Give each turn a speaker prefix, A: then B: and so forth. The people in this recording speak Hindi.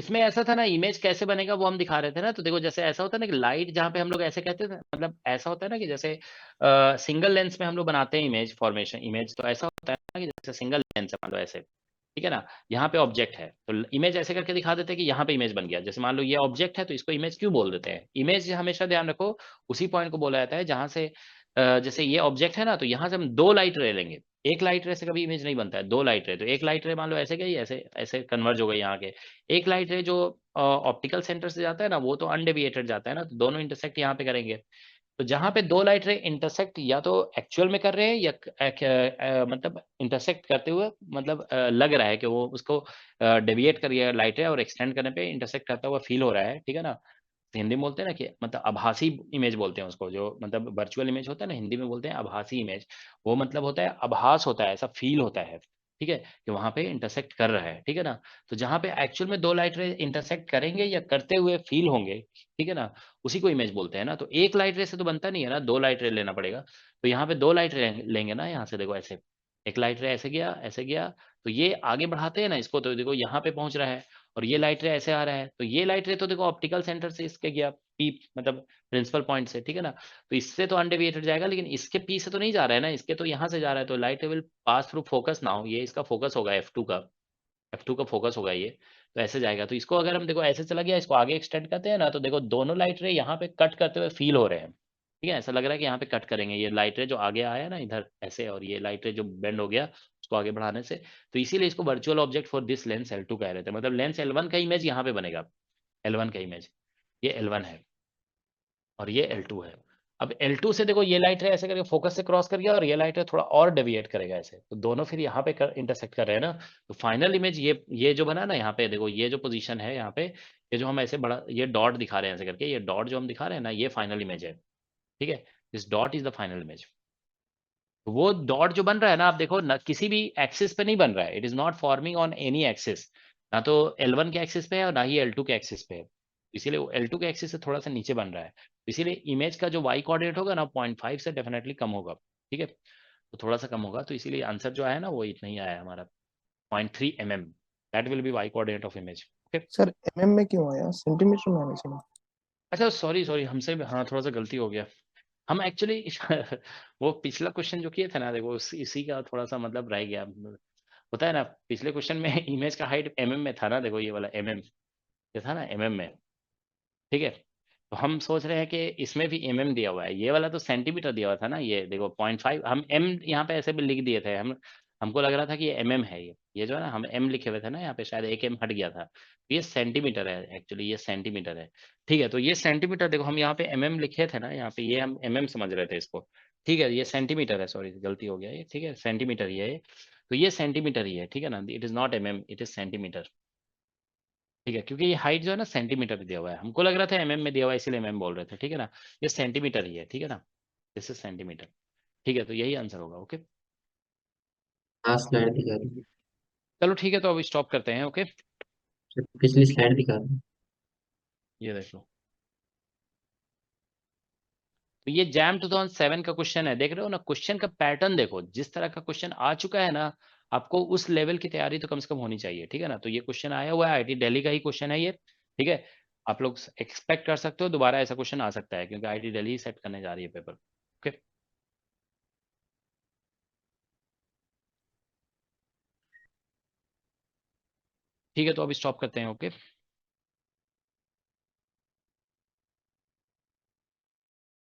A: इसमें ऐसा था ना, इमेज कैसे बनेगा वो हम दिखा रहे थे ना। तो देखो जैसे ऐसा होता है ना कि लाइट, जहाँ पे हम लोग ऐसे कहते थे, मतलब ऐसा होता है ना कि जैसे सिंगल लेंस में हम लोग बनाते हैं इमेज फॉर्मेशन, इमेज तो ऐसा होता है ना कि जैसे सिंगल लेंस है, मान लो ऐसे, ठीक है ना। यहाँ पे ऑब्जेक्ट है तो इमेज ऐसे करके दिखा देते हैं कि यहाँ पे इमेज बन गया। जैसे मान लो ये ऑब्जेक्ट है तो इसको इमेज क्यों बोल देते हैं? इमेज हमेशा ध्यान रखो उसी पॉइंट को बोला जाता है जहाँ से जैसे ये ऑब्जेक्ट है ना, तो यहाँ से हम 2 लाइट रे लेंगे। एक लाइट रे से कभी इमेज नहीं बनता है, 2 लाइट रे। तो एक लाइट रे मान लो ऐसे गई, ऐसे ऐसे कन्वर्ज हो गई यहाँ के। एक लाइट रे जो ऑप्टिकल सेंटर से जाता है ना, वो तो अनडेविएटेड जाता है ना, तो दोनों इंटरसेक्ट यहाँ पे करेंगे। तो जहाँ पे 2 लाइट रे इंटरसेक्ट या तो एक्चुअल में कर रहे हैं या मतलब इंटरसेक्ट करते हुए, मतलब लग रहा है कि वो उसको डेविएट कर रही है लाइट रे, और एक्सटेंड करने पे इंटरसेक्ट करता हुआ फील हो रहा है, ठीक है ना। तो हिंदी में बोलते हैं ना कि मतलब आभासी इमेज बोलते हैं उसको, जो मतलब वर्चुअल इमेज होता है ना, हिंदी में बोलते हैं आभासी इमेज। वो मतलब होता है आभास होता है, ऐसा फील होता है, ठीक है, कि वहाँ पे इंटरसेक्ट कर रहा है, ठीक है ना। तो जहाँ पे एक्चुअल में 2 लाइट रे इंटरसेक्ट करेंगे या करते हुए फील होंगे, ठीक है ना, उसी को इमेज बोलते हैं ना। तो एक लाइट रे से तो बनता नहीं है ना, 2 लाइट रे लेना पड़ेगा। तो यहाँ पे 2 लाइट रे लेंगे ना, यहाँ से देखो ऐसे, एक लाइट रे ऐसे गया, तो ये आगे बढ़ाते हैं ना इसको, तो देखो यहाँ पे पहुँच रहा है। और ये लाइट रे ऐसे आ रहा है, तो ये लाइट रे तो देखो ऑप्टिकल सेंटर से इसके गया पी, मतलब प्रिंसिपल पॉइंट से, ठीक है ना। तो इससे तो अनडेविएटेड जाएगा, लेकिन इसके पी से तो नहीं जा रहा है ना, इसके तो यहाँ से जा रहा है। तो लाइट रे will pass through focus now, ये इसका फोकस होगा F2 का फोकस होगा ये। तो ऐसे जाएगा, तो इसको अगर हम देखो ऐसे चला गया, इसको आगे एक्सटेंड करते हैं ना, तो देखो दोनों लाइट रे यहाँ पे कट करते हुए फील हो रहे हैं, ठीक है। ऐसा लग रहा है कि यहाँ पे कट करेंगे, ये लाइट रे जो आगे आया ना इधर ऐसे, और ये लाइट रे जो बेंड हो गया उसको आगे बढ़ाने से। तो इसीलिए इसको virtual object for this lens L2 कह रहे थे, मतलब लेंस L1 का इमेज यहाँ पे बनेगा, L1 का इमेज, ये L1 है और ये L2 है। अब L2 से देखो ये लाइट रे ऐसे करके फोकस से क्रॉस कर गया, और ये लाइट रे थोड़ा और डेविएट करेगा ऐसे, तो दोनों फिर यहाँ पे इंटरसेक्ट कर रहे हैं ना। तो फाइनल इमेज ये जो बना ना, यहाँ पे देखो ये जो पोजीशन है यहाँ पे, ये जो हम ऐसे बड़ा ये डॉट दिखा रहे हैं ऐसे करके, ये डॉट जो हम दिखा रहे हैं ना, ये फाइनल इमेज है, ठीक है। This dot is the final image. वो डॉट जो बन रहा है ना, आप देखो ना, किसी भी एक्सिस पे नहीं बन रहा है, it is not forming on any axis. ना तो L1 के एक्सिस पे है और ना ही L2 के एक्सिस पे है, इसीलिए वो L2 के एक्सिस से थोड़ा सा नीचे बन रहा है। इसीलिए इमेज का जो y कोऑर्डिनेट होगा ना, 0.5 से डेफिनेटली कम होगा, ठीक है। तो थोड़ा सा कम होगा, तो इसीलिए आंसर जो आया ना वो इतना ही आया हमारा, 0.3 mm। That will be y coordinate of image, okay.
B: Sir MM में क्यों आया, सेंटीमीटर में आना चाहिए।
A: अच्छा सॉरी सॉरी, हमसे हाँ थोड़ा सा गलती हो गया। हम एक्चुअली वो पिछला क्वेश्चन जो किए थे ना, देखो इसी का थोड़ा सा मतलब रह गया। होता है ना, पिछले क्वेश्चन में इमेज का हाइट में था ना, देखो ये वाला ये था ना में, ठीक है। तो हम सोच रहे हैं कि इसमें भी दिया हुआ है, ये वाला तो सेंटीमीटर दिया हुआ था ना, ये देखो 0.5, हम यहाँ पे ऐसे भी लिख दिए थे हम। हमको लग रहा था कि ये है, ये जो है ना, हम लिखे हुए थे ना यहाँ पे, शायद एक हट गया था। तो ये सेंटीमीटर है, एक्चुअली ये सेंटीमीटर है, ठीक है। तो ये सेंटीमीटर देखो, हम यहाँ पे लिखे थे ना यहाँ पे, ये हम समझ रहे थे इसको, ठीक है। ये सेंटीमीटर है, सॉरी गलती हो गया ये, ठीक है, सेंटीमीटर ही है ये। तो ये सेंटीमीटर ही है, ठीक है ना, it is not it is centimetre, ठीक है। क्योंकि ये हाइट जो है ना सेंटीमीटर में दिया हुआ है, हमको लग रहा था में दिया हुआ है, इसीलिए बोल रहे थे, ठीक है ना। ये सेंटीमीटर ही है, ठीक है ना, दिस इज सेंटीमीटर, ठीक है। तो यही आंसर होगा, ओके।
C: हाँ स्लाइड दिखा रही
A: चलो ठीक है, तो अब स्टॉप करते हैं, ओके।
C: है, पिछली स्लाइड दिखा रही है।
A: ये देख लो, तो ये जैम 2007 का क्वेश्चन है, देख रहे हो ना, क्वेश्चन का पैटर्न देखो, जिस तरह का क्वेश्चन आ चुका है ना, आपको उस लेवल की तैयारी तो कम से कम होनी चाहिए, ठीक है ना। तो ये क्वेश्चन आया हुआ है, आईआईटी दिल्ली का ही क्वेश्चन है ये, ठीक है। आप लोग एक्सपेक्ट कर सकते हो दोबारा ऐसा क्वेश्चन आ सकता है, क्योंकि आईआईटी दिल्ली सेट करने जा रही है पेपर, ओके। ठीक है, तो अब स्टॉप करते हैं, ओके।